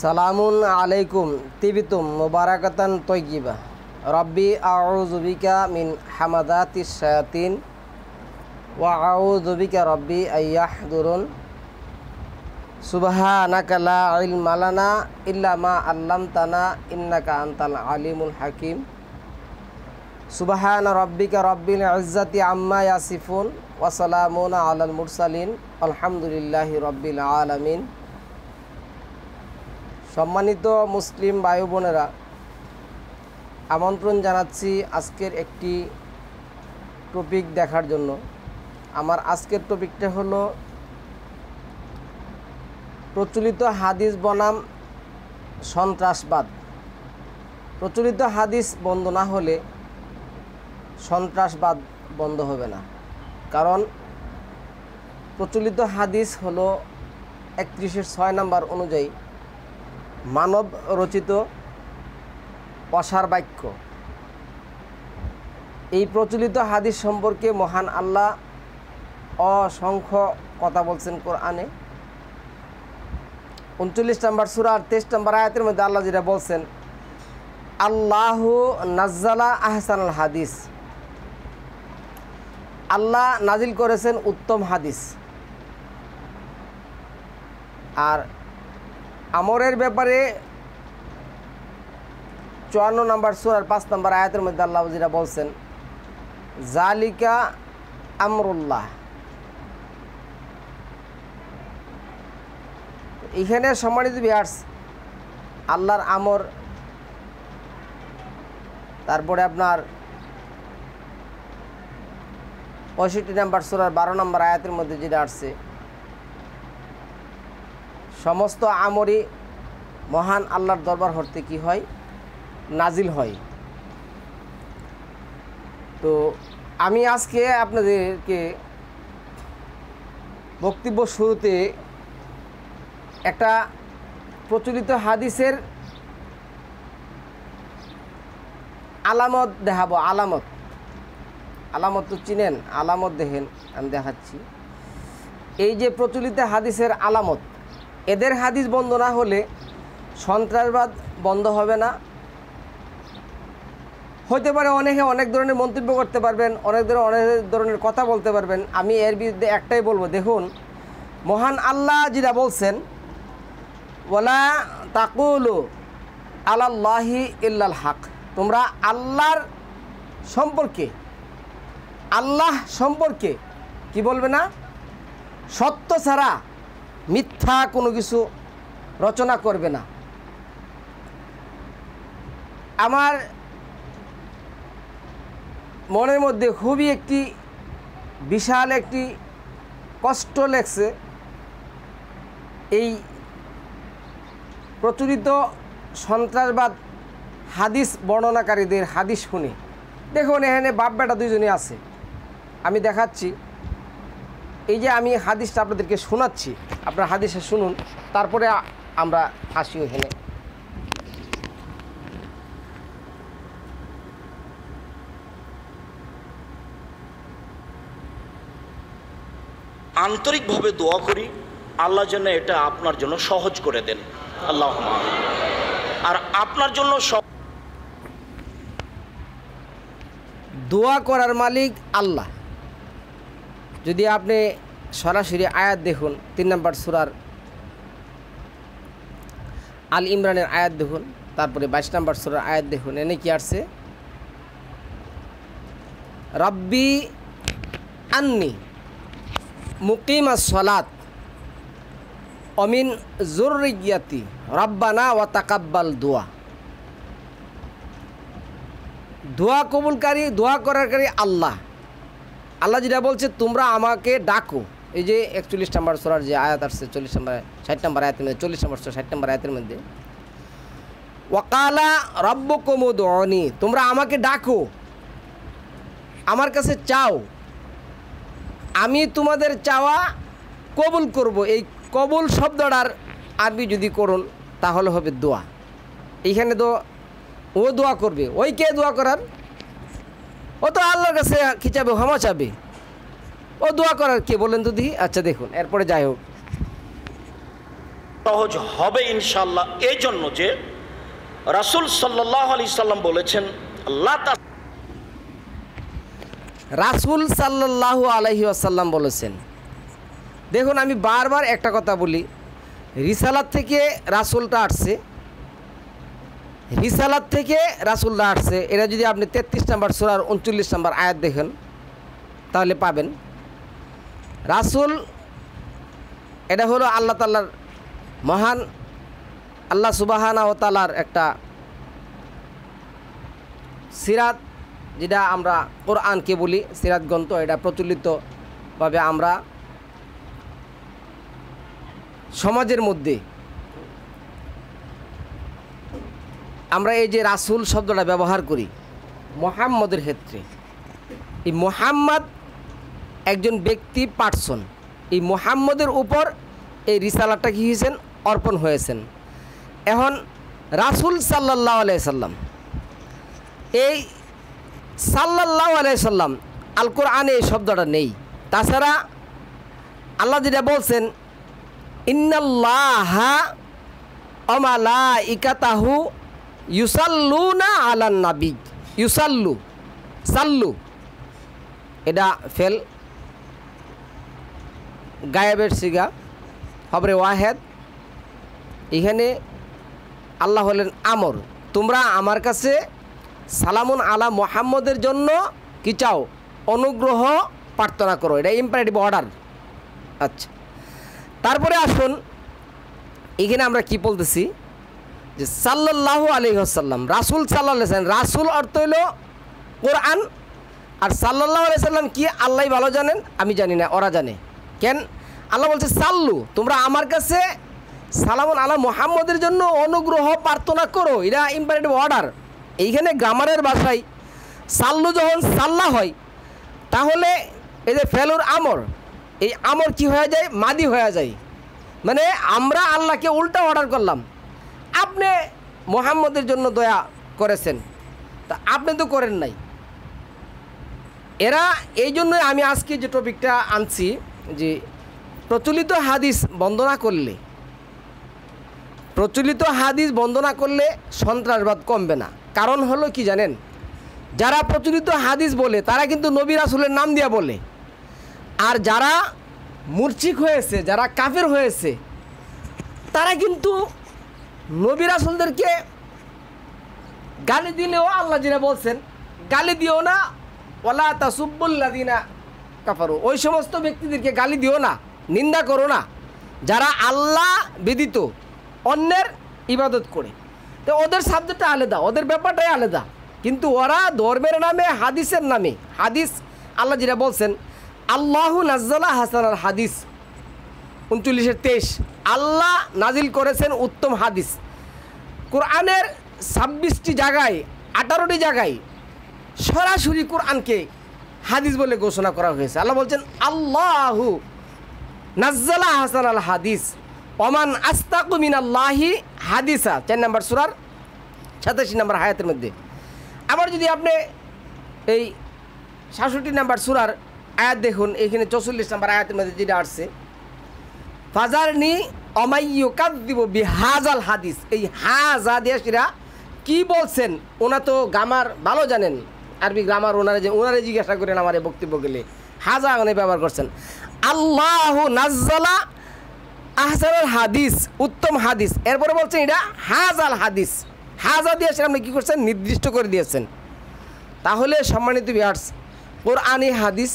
সালামুন আলাইকুম তিবিতুম মুবারাকাতান তয়্যিবা রব্বি আউযু বিকা মিন হামাদাতিশ শায়াতিন ওয়া আউযু বিকা রব্বি আইয়াহদুরুন সুবহানাকা লা ইলমা লানা ইল্লা মা আল্লামতানা ইন্নাকা আনতাল আলিমুল হাকিম সুবহানা রব্বিকা রব্বিল ইজ্জাতি আম্মা ইয়াসিফুন ওয়া সালামুন আলাল মুরসালিন আলহামদুলিল্লাহি রব্বিল আলামিন। সম্মানিত মুসলিম ভাই বোনেরা, আমন্ত্রণ জানাচ্ছি আজকের একটি টপিক দেখার জন্য। আমার আজকের টপিকটা হলো প্রচলিত হাদিস বনাম সন্ত্রাসবাদ। প্রচলিত হাদিস বন্ধ না হলে সন্ত্রাসবাদ বন্ধ হবে না। কারণ প্রচলিত হাদিস হলো 31-6 নম্বর অনুযায়ী মানব রচিত অসার বাক্য। এই প্রচলিত হাদিস সম্পর্কে মহান আল্লাহ অসংখ্য কথা বলছেন কোরআনে। 39 নম্বর সূরা 23 নম্বর আয়াতের মধ্যে আল্লাহ যেটা বলছেন, আল্লাহু নাজ্জালা আহসানুল হাদিস, আল্লাহ নাজিল করেছেন উত্তম হাদিস। আর আমরের ব্যাপারে 54 নম্বর সূরার 5 নম্বর আয়াতের মধ্যে আল্লাহ যেটা বলছেন, জালিকা আমরুল্লাহ। এখানে সম্মানিত ভিউয়ার্স, আল্লাহর আমর, তারপরে আপনার 65 নম্বর সূরার 12 নম্বর আয়াতের মধ্যে যেটা আসছে, সমস্ত আমরই মহান আল্লাহর দরবার হতে কি হয়, নাজিল হয়। তো আমি আজকে আপনাদেরকে বক্তব্য শুরুতে একটা প্রচলিত হাদিসের আলামত দেখাবো। আলামত তো চিনেন, আলামত দেখেন, আমি দেখাচ্ছি। এই যে প্রচলিত হাদিসের আলামত, এদের হাদিস বন্ধ না হলে সন্ত্রাসবাদ বন্ধ হবে না। হতে পারে অনেকে অনেক ধরনের মন্তব্য করতে পারবেন, অনেক ধরনের কথা বলতে পারবেন। আমি এর বিরুদ্ধে একটাই বলবো, দেখুন মহান আল্লাহ যেটা বলছেন, ওয়ালা তাকুলু আলাল্লাহি ইল্লাল হক, তোমরা আল্লাহ সম্পর্কে কি বলবে না, সত্য ছাড়া মিথ্যা কোনো কিছু রচনা করবে না। আমার মনের মধ্যে খুবই একটি বিশাল একটি কষ্ট লেগছে এই প্রচলিত সন্ত্রাসবাদ হাদিস বর্ণনাকারীদের হাদিস শুনে। দেখুন এখানে বাপ বেটা দুইজনই আছে, আমি দেখাচ্ছি। এই যে আমি হাদিসটা আপনাদেরকে শোনাচ্ছি, আপনারা হাদিসে শুনুন, তারপরে আমরা আসি এখানে। আন্তরিকভাবে দোয়া করি আল্লাহ যেন এটা আপনার জন্য সহজ করে দেন, আল্লাহুম্মা। আর আপনার জন্য দোয়া করার মালিক আল্লাহ। যদি আপনি সরাসরি আয়াত দেখুন, 3 নম্বর সূরার আল ইমরানের আয়াত দেখুন, তারপরে 22 নম্বর সূরার আয়াত দেখুন। এনে কি আসছে, রব্বি আন্নি মুকিমাস সালাত অমিন যুররিয়াতি রব্বানা ওয়া তাকাব্বাল দোয়া। দোয়া কবুলকারী, দোয়া করারকারী আল্লাহ। আল্লাহ যেটা বলছে, তোমরা আমাকে ডাকো। এই যে 41 নম্বর সূরার যে আয়াত আসছে, 60 নম্বর আয়াতের মধ্যে, 40 নম্বর 60 নম্বর আয়াতের মধ্যে, ওয়াকালা রব্বুকুম উদউনি, তোমরা আমাকে ডাকো, আমার কাছে চাও, আমি তোমাদের চাওয়া কবুল করব। এই কবুল শব্দটার আরবি যদি করুন তাহলে হবে দোয়া। এইখানে তো ও দোয়া করবে, ওই কে দোয়া করার, ও তো আল্লাহর কাছে কি চাবে, ক্ষমা চাবে। ও দোয়া করার কে বলেন তো দেখি। আচ্ছা দেখুন, এরপরে যাই হোক, সহজ হবে ইনশাআল্লাহ, এই জন্য যে রাসূল সাল্লাল্লাহু আলাইহি সাল্লাম বলেছেন, রাসূল সাল্লাল্লাহু আলাইহি ওয়াসাল্লাম বলেছেন। দেখুন, আমি বারবার একটা কথা বলি, রিসালাত থেকে রাসূলটা আসছে, রিসালাত থেকে রাসূলটা আসছে। এটা যদি আপনি 33 নম্বর সূরার 39 নম্বর আয়াত দেখেন তাহলে পাবেন। রাসূল এটা হলো আল্লাহ তাআলার মহান, আল্লাহ সুবহানাহু ওয়া তাআলার একটা সিরাত, যেটা আমরা কোরআনকে বলি সিরাত গ্রন্থ। এটা প্রচলিতভাবে আমরা সমাজের মধ্যে আমরা এই যে রাসূল শব্দটা ব্যবহার করি মুহাম্মদের ক্ষেত্রে। এই মুহাম্মদ একজন ব্যক্তি, পার্সন। এই মুহাম্মদের উপর এই রিসালাতটা কি হয়েছেন, অর্পণ হয়েছেন। এখন রাসূল সাল্লাল্লাহু আলাইহি সাল্লাম, এই সাল্লাল্লাহু আলাইহি সাল্লাম আল কোরআনে এই শব্দটা নেই। তাছাড়া আল্লাহ যেটা বলছেন, ইন্নাল্লাহা ওয়া মালাইকাতাহু ইউসাল্লুনা আলান নবী, ইউসাল্লু, সাল্লু এটা ফেল গায়েবের সিগা, খবরে ওয়াহেদ। এখানে আল্লাহ হলেন আমর, তোমরা আমার কাছে সালামুন আলা মুহাম্মদের জন্য কি চাও, অনুগ্রহ প্রার্থনা করো। এটা ইম্পারেটিভ অর্ডার। আচ্ছা, তারপরে আসুন, এখানে আমরা কি বলতেছি যে সাল্লাল্লাহু আলাইহি ওয়াসাল্লাম, রাসূল সাল্লাল্লাহু আলাইহি ওয়াসাল্লাম, রাসূল অর্থ হলো কোরআন। আর সাল্লাল্লাহু আলাইহি ওয়াসাল্লাম কি আল্লাহ ভালো জানেন, আমি জানি না, ওরা জানে। কেন আল্লাহ বলছে সাল্লু, তোমরা আমার কাছে সালামুন আলা মুহাম্মদের জন্য অনুগ্রহ প্রার্থনা করো। এটা ইম্পারেটিভ অর্ডার। এইখানে গ্রামারের ভাষায় সাল্লু যখন সাল্লা হয়, তাহলে এই যে ফেলুর আমর, এই আমর কি হয়ে যায়, মাদি হয়ে যায়। মানে আমরা আল্লাহকে উল্টা অর্ডার করলাম, আপনি মুহাম্মদের জন্য দয়া করেছেন, তা আপনি তো করেন নাই। এরা এই জন্যই আমি আজকে যে টপিকটা আনছি, যে প্রচলিত হাদিস বন্দনা করলে, প্রচলিত হাদিস বন্দনা করলে সন্ত্রাসবাদ কমবে না। কারণ হলো কি জানেন, যারা প্রচলিত হাদিস বলে তারা কিন্তু নবী রাসূলের নাম দিয়ে বলে, আর যারা মুরচিক হয়েছে, যারা কাফের হয়েছে, তারা কিন্তু নবী রাসূলদেরকে গালি দিলেও আল্লাহ যেটা বলছেন, গালি দিও না, ওয়ালা তাসুব্বুল্লাযিনা কাফারু, ওই সমস্ত ব্যক্তিদেরকে গালি দিও না, নিন্দা করো না, যারা আল্লাহ ব্যতীত অন্যের ইবাদত করে। তো ওদের সাবজেক্টটা আলাদা, ওদের ব্যাপারটাই আলাদা। কিন্তু ওরা ধর্মের নামে, হাদিসের নামে, হাদিস আল্লাহ যেটা বলছেন, আল্লাহু নাজ্জালা হাসানাল হাদিস 39-23, আল্লাহ নাজিল করেছেন উত্তম হাদিস। কোরআনের 26টি জায়গায়, 18টি জায়গায় সরাসরি কোরআনকে হাদিস বলে ঘোষণা করা হয়েছে। আল্লাহ বলছেন আল্লাহু নাজ্জালা হাসানাল হাদিস ওমান আস্তাকু মিনাল্লাহি হাদিসা, 4 নম্বর সূরার 87 নম্বর আয়াতের মধ্যে। আবার যদি আপনি এই 66 নম্বর সূরার আয়াত দেখুন, এখানে 44 নম্বর আয়াতের মধ্যে যেটা আসছে, ফাজারনি অমাইয়ুকাযযিবু বিহাজাল হাদিস। এই হাজা দেশরা কি বলছেন, ওনা তো গ্রামার ভালো জানেন, আরবি গ্রামার ওনারে জিজ্ঞাসা করেন আমার এই বক্তব্য গেলে। হাজা ওখানে ব্যবহার করছেন। আল্লাহু নাজ্জালা আহসানুল হাদিস, উত্তম হাদিস। এরপরে বলছেন এটা হাজাল হাদিস, হাজা দিয়েছেন, আপনি কী করছেন, নির্দিষ্ট করে দিয়েছেন। তাহলে সম্মানিত ভিউয়ার্স, কোরআনি হাদিস,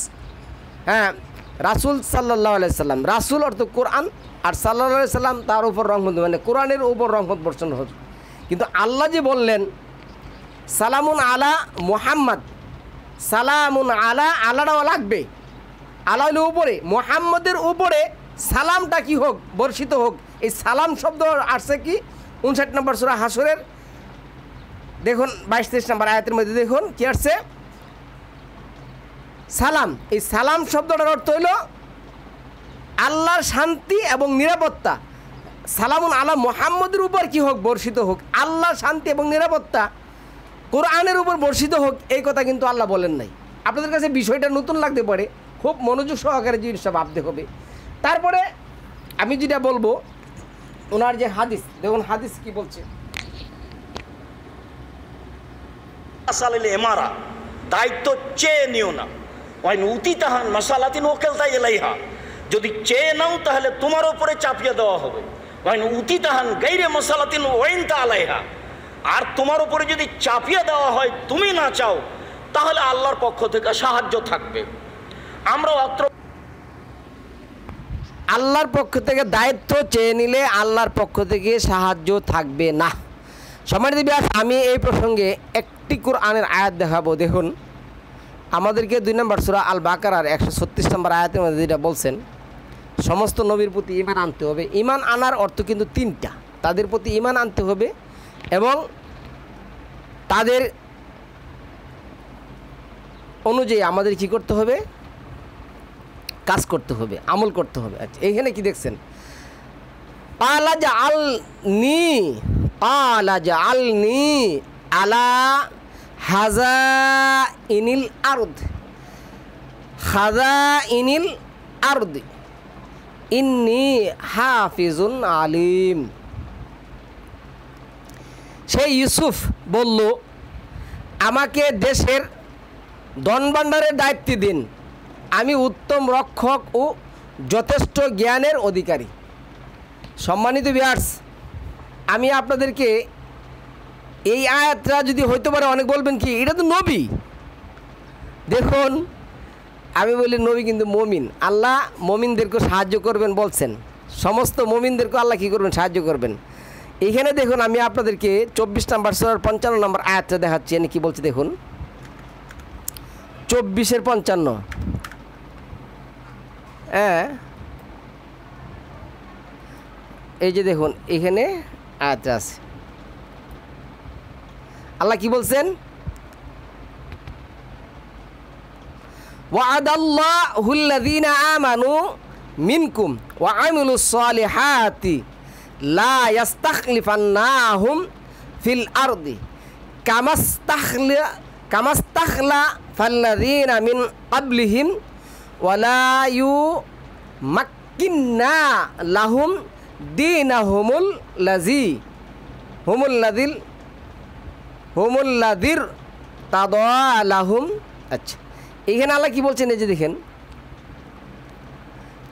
হ্যাঁ, রাসূল সাল্লাল্লাহু আলাইহি সাল্লাম, রাসূল অর্থ কোরআন, আর সাল্লাল্লাহু আলাইহি সাল্লাম তার উপর রহমত, মানে কোরআনের উপর রহমত বর্ষণ হচ্ছে। কিন্তু আল্লাহ যে বললেন সালামুন আলা মুহাম্মদ, সালামুন আলা, আল্লাহটাও লাগবে, আল্লাহ হলো উপরে, মুহাম্মদের উপরে সালামটা কি হোক, বর্ষিত হোক। এই সালাম শব্দ আসছে কি 59 নম্বর সূরা হাসরের দেখুন 22-23 নম্বর আয়াতের মধ্যে দেখুন কি আসছে, সালাম। এই সালাম শব্দটার অর্থ হইল আল্লাহর শান্তি এবং নিরাপত্তা। সালামুন আলা মুহাম্মদের উপর কি হোক, বর্ষিত হোক, আল্লাহর শান্তি এবং নিরাপত্তা কোরআনের উপর বর্ষিত হোক, এই কথা কিন্তু আল্লাহ বলেন নাই। আপনাদের কাছে বিষয়টা নতুন লাগতে পারে, খুব মনোযোগ সহকারে জিনিসটা ভাবতে হবে। তারপরে আমি যেটা বলবো, ওনার যে হাদিস, দেখুন হাদিস কি বলছে। এমারা, দায়িত্ব চেয়ে নিও না। ওয়াইন উতিতাহান মাসালাতিন ওকেলতা ইলাইহা, যদি চেয়ে নাও তাহলে তোমার উপরে চাপিয়ে দেওয়া হবে। ওয়াইন উতিতাহান গাইরে মাসালাতিন ওয়াইনতা আলাইহা, আর তোমার উপরে যদি চাপিয়ে দেওয়া হয় তুমি না চাও, তাহলে আল্লাহর পক্ষ থেকে সাহায্য থাকবে। আমরাও অত্র আল্লাহর পক্ষ থেকে দায়িত্ব চেয়ে নিলে আল্লাহর পক্ষ থেকে সাহায্য থাকবে না। সম্মানিত বিয়াস, আমি এই প্রসঙ্গে একটি কোরআনের আয়াত দেখাবো। দেখুন, আমাদেরকে 2 নম্বর সূরা আল বাকারার 136 নম্বর আয়াতের মধ্যে যেটা বলছেন, সমস্ত নবীর প্রতি ঈমান আনতে হবে। ঈমান আনার অর্থ কিন্তু 3টা। তাদের প্রতি ঈমান আনতে হবে এবং তাদের অনুযায়ী আমাদের কি করতে হবে? কাজ করতে হবে, আমল করতে হবে। আচ্ছা, এইখানে কি দেখছেন? পালা জাআলনি আলা হাযাইনিল আরদ ইন্নী হাফিজুন আলিম। সেই ইউসুফ বলল, আমাকে দেশের ধনভাণ্ডারের দায়িত্ব দিন, আমি উত্তম রক্ষক ও যথেষ্ট জ্ঞানের অধিকারী। সম্মানিত ভিউয়ার্স, আমি আপনাদেরকে এই আয়াতটা যদি হইতে পারে, অনেক বলবেন কি এটা তো নবী। দেখুন, আমি বলি নবী কিন্তু মমিন। আল্লাহ মমিনদেরকে সাহায্য করবেন বলছেন, সমস্ত মমিনদেরকে আল্লাহ কী করবেন? সাহায্য করবেন। এইখানে দেখুন, আমি আপনাদেরকে 24 নম্বর সূরার 55 নম্বর আয়াতটা দেখাচ্ছি। এনে কি বলছে দেখুন, 24-55। হ্যাঁ, এই যে দেখুন এখানে আয়াতটা আছে। আল্লাহ কি বলছেন? ওয়া'আদাল্লাহুল্লাযীনা আমানু মিনকুম ওয়া আমিলুস সালিহাতি লা ইস্তাখলিফান্নাহুম ফিল আরদি কামাস্তাখলাফাল্লাযীনা মিন ক্বাবলিহিম ওয়া লা ইউমাক্কিন্না লাহুম দীনাহুমুল লাযীর তাদালাহুম। আচ্ছা, এখানে আল্লাহ কি বলছেন? এই যে দেখেন,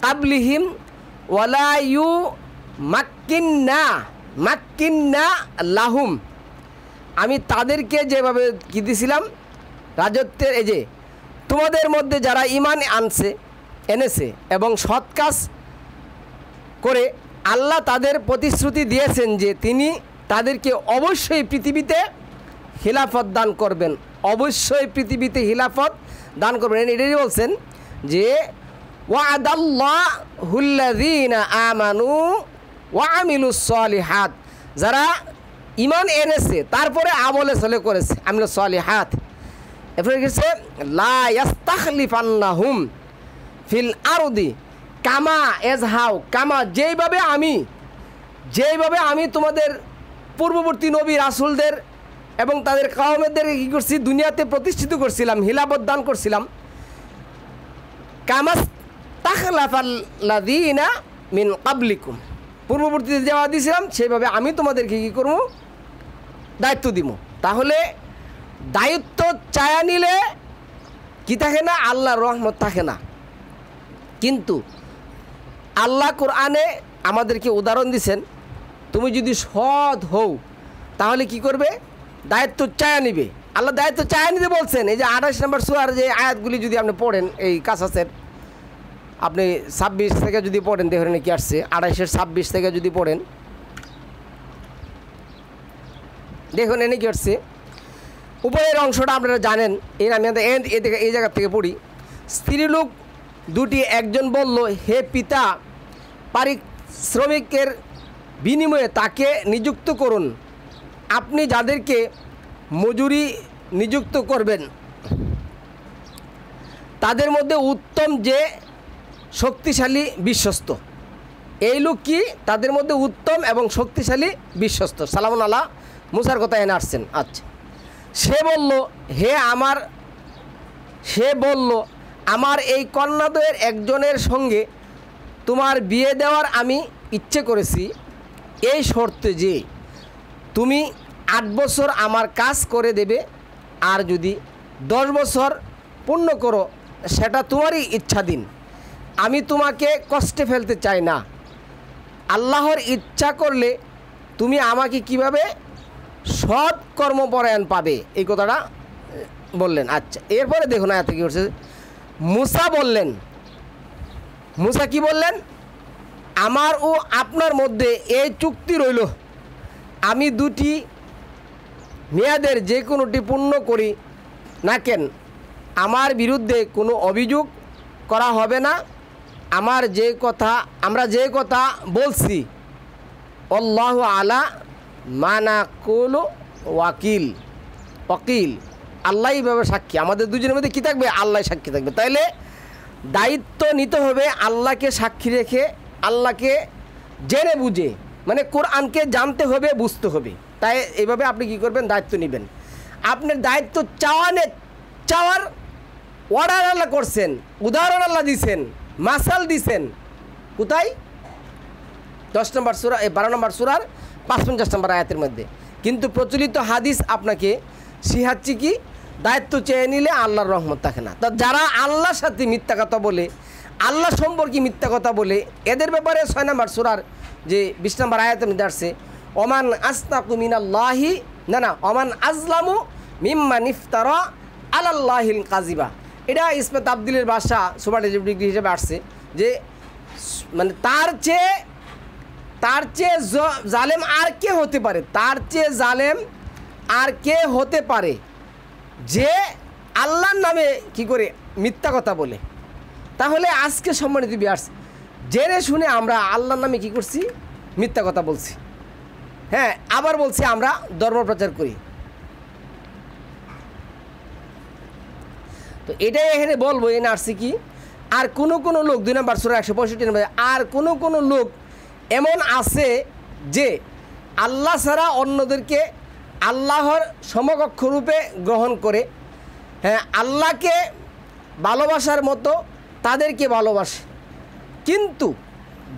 ক্বাবলিহিম ওয়া লা ইউমাক্কিন্না লাহুম, আমি তাদেরকে যেভাবে কি দিয়েছিলাম রাজত্বের, এই যে তোমাদের মধ্যে যারা ঈমান এনেছে এবং সৎ কাজ করে আল্লাহ তাদের প্রতিশ্রুতি দিয়েছেন যে তিনি তাদেরকে অবশ্যই পৃথিবীতে খিলাফত দান করবেন, অবশ্যই পৃথিবীতে খিলাফত দান করবেন। এটাই বলছেন যে ওয়া'আদাল্লাহুল্লাযীনা আমানু ওয়া আমিলুস সালিহাত, যারা ঈমান এনেছে তারপরে আমলে চলে করেছে আমিলুস সালিহাত, এরপরে গেছে লা ইস্তাখলিফান্নাহুম ফিল আরদি কামা এজহাউ, কামা যেইভাবে আমি তোমাদের পূর্ববর্তী নবী রাসূলদের এবং তাদের কওমেদেরকে কী করছি? দুনিয়াতে প্রতিষ্ঠিত করছিলাম, হিলাফত দান করছিলাম। কামাস্তাখলাফাল্লাযীনা মিন ক্বাবলিকুম, পূর্ববর্তীতে যাওয়া দিয়েছিলাম সেইভাবে আমি তোমাদেরকে কী করবো? দায়িত্ব দিব। তাহলে দায়িত্ব চায়া নিলে কি থাকে না? আল্লাহর রহমত থাকে না। কিন্তু আল্লাহ কোরআনে আমাদেরকে উদাহরণ দিচ্ছেন, তুমি যদি সৎ হও তাহলে কি করবে? দায়িত্ব চায়া নিবে। আল্লাহ দায়িত্ব চায়া নিতে বলছেন। এই যে 28 নম্বর সূরার যে আয়াতগুলি যদি আপনি পড়েন, এই কাসাসের আপনি 26 থেকে যদি পড়েন, দেখেন কি আসছে 28-26 থেকে যদি পড়েন, দেখুন এনে কি আসছে। উপরের অংশটা আপনারা জানেন, এর আমি এই জায়গা থেকে পড়ি। স্ত্রীলোক দুটি একজন বলল, হে পিতা, পারিশ্রমিকের বিনিময়ে তাকে নিযুক্ত করুন, আপনি যাদেরকে মজুরি নিযুক্ত করবেন তাদের মধ্যে উত্তম যে শক্তিশালী বিশ্বস্ত। এই লোক কি? তাদের মধ্যে উত্তম এবং শক্তিশালী বিশ্বস্ত। সালামুন আলাহ মুসার কথা এনে আসছেন। আচ্ছা, সে বলল আমার এই কন্যাদ্বয়ের একজনের সঙ্গে তোমার বিয়ে দেওয়ার আমি ইচ্ছে করেছি, এই শর্তে যে তুমি 8 বছর আমার কাজ করে দেবে, আর যদি 10 বছর পূর্ণ করো সেটা তোমারই ইচ্ছাধীন, আমি তোমাকে কষ্টে ফেলতে চাই না। আল্লাহর ইচ্ছা করলে তুমি আমাকে কিভাবে সৎ কর্মপরায়ণ পাবে, এই কথাটা বললেন। আচ্ছা, এরপরে দেখুন আয়াতে কি করছে। মুসা বললেন, মুসা কি বললেন, আমার ও আপনার মধ্যে এই চুক্তি রইল, আমি দুটি মেয়াদের যে কোনোটি পূর্ণ করি না কেন আমার বিরুদ্ধে কোনো অভিযোগ করা হবে না। আমরা যে কথা বলছি আল্লাহু আলা মানাকুল ওয়াকিল, আল্লাহই ভাবে সাক্ষী, আমাদের দুজনের মধ্যে কী থাকবে, আল্লাহ সাক্ষী থাকবে। তাইলে দায়িত্ব নিতে হবে আল্লাহকে সাক্ষী রেখে, আল্লাহকে জেনে বুঝে, মানে কোরআনকে জানতে হবে, বুঝতে হবে। তাই এইভাবে আপনি কি করবেন, দায়িত্ব নেবেন। আপনার দায়িত্ব চাওয়ার অর্ডার আল্লাহ করছেন, উদাহরণ আল্লাহ দিছেন, মাসাল দিছেন কোথায়, 10 নম্বর সূরা 12 নম্বর সূরার 55 নম্বর আয়াতের মধ্যে। কিন্তু প্রচলিত হাদিস আপনাকে শিখাচ্ছে কি, দায়িত্ব চেয়ে নিলে আল্লাহর রহমত থাকে না। তা যারা আল্লাহর সাথে মিথ্যা কথা বলে, আল্লাহ সম্পর্কে মিথ্যা কথা বলে, এদের ব্যাপারে 6 নম্বর সূরার যে 20 নম্বর আয়াতের মধ্যে আসছে, ওমান আসতাকু মিনাল্লাহি ওমান আজলামু মিম্মান ইফতারা আলাল্লাহিল কাযিবা। এটা ইসমে তাবদিলের ভাষা সুপারলেটিভ ডিগ্রি হিসেবে আসছে, যে মানে তার চেয়ে জালেম আর কে হতে পারে, তার চেয়ে জালেম আর কে হতে পারে যে আল্লাহর নামে কি করে মিথ্যা কথা বলে। তাহলে আজকে সম্মানিত ভিউয়ার্স, জেনে শুনে আমরা আল্লাহর নামে কি করছি, মিথ্যা কথা বলছি। হ্যাঁ, আবার বলছি আমরা ধর্ম প্রচার করি। তো এটাই এখানে বলবো, এই নার্সি কি, আর কোনো লোক 2 নম্বর সূরা 165 নম্বর, আর কোনো লোক এমন আছে যে আল্লাহ ছাড়া অন্যদেরকে আল্লাহর সমকক্ষ রূপে গ্রহণ করে, হ্যাঁ, আল্লাহকে ভালোবাসার মতো তাদেরকে ভালোবাসে। কিন্তু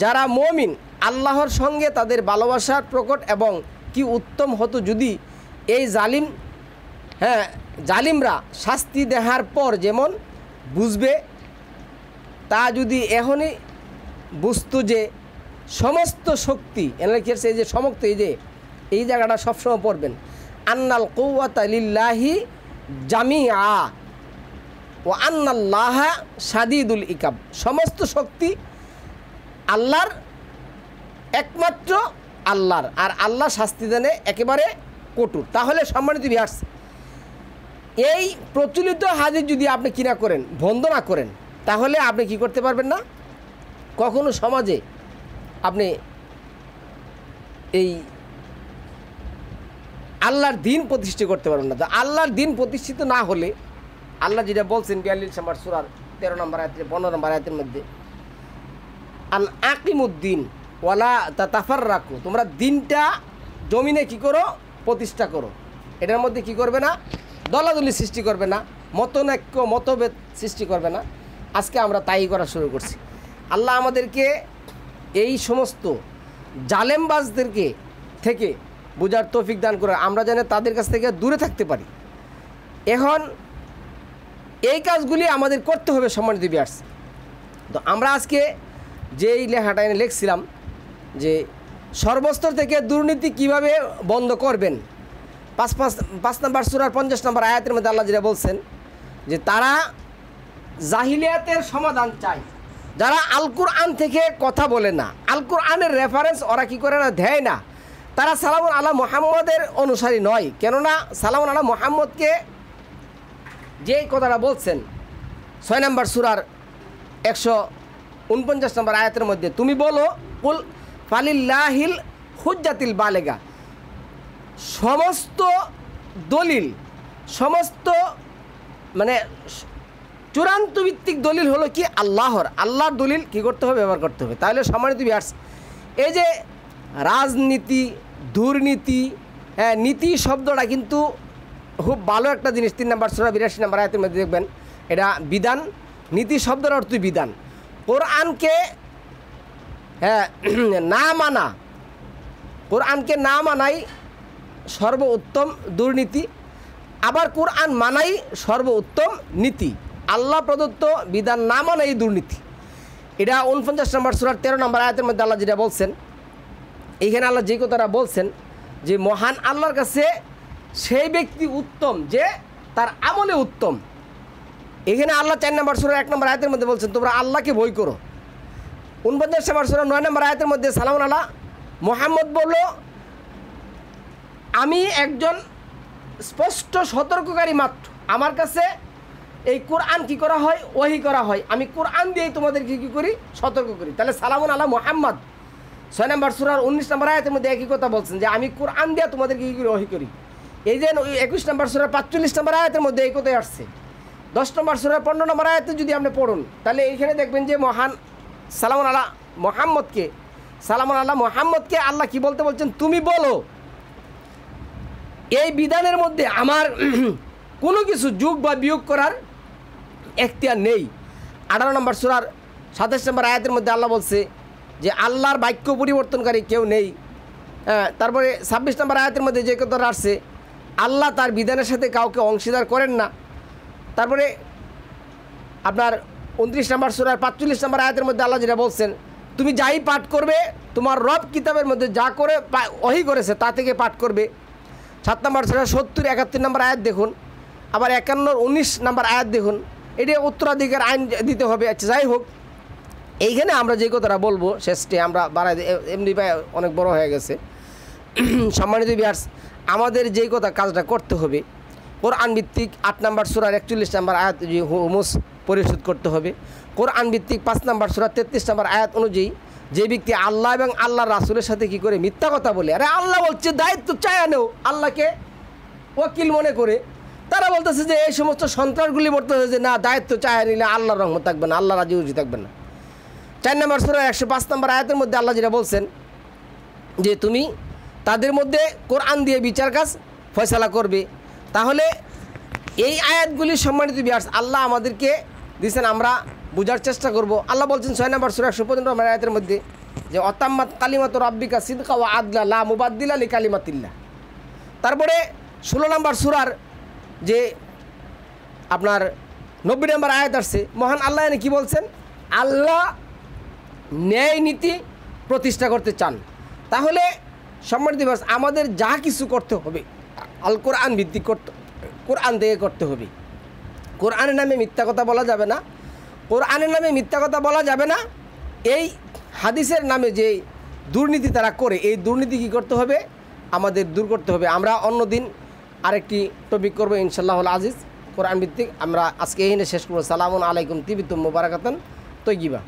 যারা মুমিন, আল্লাহর সঙ্গে তাদের ভালোবাসার প্রকট। এবং কি উত্তম হতো যদি এই জালিমরা শাস্তি দেখার পর যেমন বুঝবে, তা যদি এখনই বুঝতো যে সমস্ত শক্তি এনালিখেছে, এই যে সমস্ত এই জায়গাটা সবসময় পড়বেন, আন্নাল কুওয়াতা লিল্লাহি জামিআ ও আন্নাল্লাহা শাদীদুল ইকাব। সমস্ত শক্তি আল্লাহর, একমাত্র আল্লাহর, আর আল্লাহ শাস্তি দানে একেবারে কঠোর। তাহলে সম্মানিত ভিউয়ার্স, এই প্রচলিত হাদিস যদি আপনি কি না করেন, বন্ধ না করেন, তাহলে আপনি কি করতে পারবেন না, কখনো সমাজে আপনি এই আল্লাহর দিন প্রতিষ্ঠিত করতে পারবেন না। তো আল্লাহর দিন প্রতিষ্ঠিত না হলে, আল্লাহ যেটা বলছেন 42 নম্বর সূরার 13 নম্বর আয়াতে 15 নম্বর আয়াতের মধ্যে, আন আকিমুদ্দিন ওয়ালা তাতাফাররাকু, তোমরা দিনটা জমিনে কি করো, প্রতিষ্ঠা করো। এটার মধ্যে কি করবে না, দলাদলি সৃষ্টি করবে না, মতনৈক্য মতভেদ সৃষ্টি করবে না। আজকে আমরা তাই করা শুরু করছি। আল্লাহ আমাদেরকে এই সমস্ত জালেমবাজদেরকে থেকে বোঝার তৌফিক দান করে, আমরা যেন তাদের কাছ থেকে দূরে থাকতে পারি। এখন এই কাজগুলি আমাদের করতে হবে সম্মানিত ভিউয়ার্স। তো আমরা আজকে যেই লেখাটা এনে লিখছিলাম যে সর্বস্তর থেকে দুর্নীতি কিভাবে বন্ধ করবেন, 5 নম্বর সূরার 50 নম্বর আয়াতের মধ্যে আল্লাহ যেটা বলছেন যে তারা জাহিলিয়াতের সমাধান চায়, যারা আল কুরআন থেকে কথা বলে না, আল কুরআনের রেফারেন্স ওরা কি করে না, দেয় না, তারা সালামুন আলা মুহাম্মদের অনুসারী নয়। কেননা সালামুন আলা মুহাম্মদকে যে কথাটা বলছেন 6 নম্বর সূরার 149 নম্বর আয়াতের মধ্যে, তুমি বলো কুল ফালিল্লাহিল হুজ্জাতিল বালেগা, সমস্ত দলিল, সমস্ত মানে চূড়ান্ত ভিত্তিক দলিল হলো কি আল্লাহর দলিল কি করতে হবে, ব্যবহার করতে হবে। তাহলে সম্মানিত ভিউয়ার্স, এই যে রাজনীতি, দুর্নীতি, হ্যাঁ, নীতি শব্দটা কিন্তু খুব ভালো একটা জিনিস। 3 নম্বর সূরা 82 নম্বর আয়াতের মধ্যে দেখবেন, এটা বিধান। নীতি শব্দের অর্থ বিধান। কোরআনকে হ্যাঁ না মানা, কোরআনকে না মানাই সর্বোত্তম দুর্নীতি, আবার কোরআন মানাই সর্বোত্তম নীতি। আল্লাহ প্রদত্ত বিধান না মানাই দুর্নীতি। এটা 49 নম্বর সূরার 13 নম্বর আয়াতের মধ্যে আল্লাহ যেটা বলছেন, এইখানে আল্লাহ যে কথাটা বলছেন যে মহান আল্লাহর কাছে সেই ব্যক্তি উত্তম যে তার আমলে উত্তম। এখানে আল্লাহ 4 নম্বর সূরার 1 নম্বর আয়াতের মধ্যে বলছেন তোমরা আল্লাহকে ভয় করো। 49 নম্বর সূরার 9 নম্বর আয়াতের মধ্যে সালামুন আলাইহি মুহাম্মদ বলল আমি একজন স্পষ্ট সতর্ককারী মাত্র, আমার কাছে এই কোরআন কি করা হয়, ওহী করা হয়, আমি কোরআন দিয়েই তোমাদেরকে কী করি, সতর্ক করি। তাহলে সালামুন আলাইহি মুহাম্মদ 6 নম্বর সূরার 19 নম্বর আয়াতের মধ্যে একই কথা বলছেন যে আমি কোরআন দিয়ে তোমাদেরকে কী করি, ওহী করি। এই যে 21 নম্বর সূরার 45 নম্বর আয়াতের মধ্যে এই কথাই আসছে। 10 নম্বর সূরার 15 নম্বর আয়াতে যদি আপনি পড়ুন তাহলে এইখানে দেখবেন যে মহান সালামুন আলাইহি মুহাম্মদকে আল্লাহ কি বলতে বলছেন, তুমি বলো এই বিধানের মধ্যে আমার কোনো কিছু যোগ বা বিয়োগ করার এখতিয়ার নেই। 18 নম্বর সূরার 27 নম্বর আয়াতের মধ্যে আল্লাহ বলছে যে আল্লাহর বাক্য পরিবর্তনকারী কেউ নেই। তারপরে 26 নম্বর আয়াতের মধ্যে যে কথাটা আসছে আল্লাহ তার বিধানের সাথে কাউকে অংশীদার করেন না। তারপরে আপনার 29 নম্বর সূরার 45 নম্বর আয়াতের মধ্যে আল্লাহ যেটা বলছেন তুমি যাই পাঠ করবে তোমার রব কিতাবের মধ্যে যা করে ওহী করেছে তা থেকে পাঠ করবে। 7 নম্বর সূরা 70 71 নম্বর আয়াত দেখুন, আবার 51 19 নম্বর আয়াত দেখুন, এটি উত্তরাধিকার আইন দিতে হবে। আচ্ছা যাই হোক, এইখানে আমরা যে কথাটা বলবো শেষে আমরা বাড়াই এমনি অনেক বড় হয়ে গেছে। সম্মানিত ভিউয়ার্স, আমাদের যেই কথা কাজটা করতে হবে কোরআন ভিত্তিক 8 নম্বর সূরার 41 নম্বর আয়াত হুমুস পরিশোধ করতে হবে। কোরআন ভিত্তিক 5 নম্বর সূরা 33 নম্বর আয়াত অনুযায়ী যে ব্যক্তি আল্লাহ এবং আল্লাহর রাসূলের সাথে কি করে মিথ্যা কথা বলে, আরে আল্লাহ বলছে দায়িত্ব চায় নেও, আল্লাহকে ওকিল মনে করে তারা বলতেছে যে এই সমস্ত সন্ত্রাসগুলি বলতেছে যে না দায়িত্ব চায় নিলে আল্লাহর রহমত থাকবে না, আল্লাহ রাজি খুশি থাকবে না। 4 নম্বর সূরা 105 নম্বর আয়াতের মধ্যে আল্লাহ যেটা বলছেন যে তুমি তাদের মধ্যে কোরআন দিয়ে বিচার কাজ ফয়সালা করবে। তাহলে এই আয়াতগুলি সম্মানিত ভিউয়ার্স আল্লাহ আমাদেরকে দিয়েছেন, আমরা বোঝার চেষ্টা করব। আল্লাহ বলছেন 6 নম্বর সূরা 115 নম্বর আয়াতের মধ্যে যে অতাম্মাত কালিমাতু রাব্বিকা সিদকা ওয়া আদলা লা মুবাদ্দিলা লিকালিমাতিল্লাহ। তারপরে 16 নম্বর সূরার যে আপনার 90 নম্বর আয়াত আসছে, মহান আল্লাহ এনে কী বলছেন, আল্লাহ ন্যায় নীতি প্রতিষ্ঠা করতে চান। তাহলে সম্মানিত ভিউয়ার্স আমাদের যা কিছু করতে হবে আল কোরআন ভিত্তিক কোরআন থেকে করতে হবে। কোরআনের নামে মিথ্যা কথা বলা যাবে না, কোরআনের নামে মিথ্যা কথা বলা যাবে না। এই হাদিসের নামে যে দুর্নীতি তারা করে এই দুর্নীতি কী করতে হবে, আমাদের দূর করতে হবে। আমরা অন্যদিন আরেকটি টপিক করবো ইনশাআল্লাহুল আজিজ কোরআন ভিত্তিক। আমরা আজকে এই শেষ করবো। সালামুন আলাইকুম তিবিতুম মুবারাকাতান তৈয়িবা।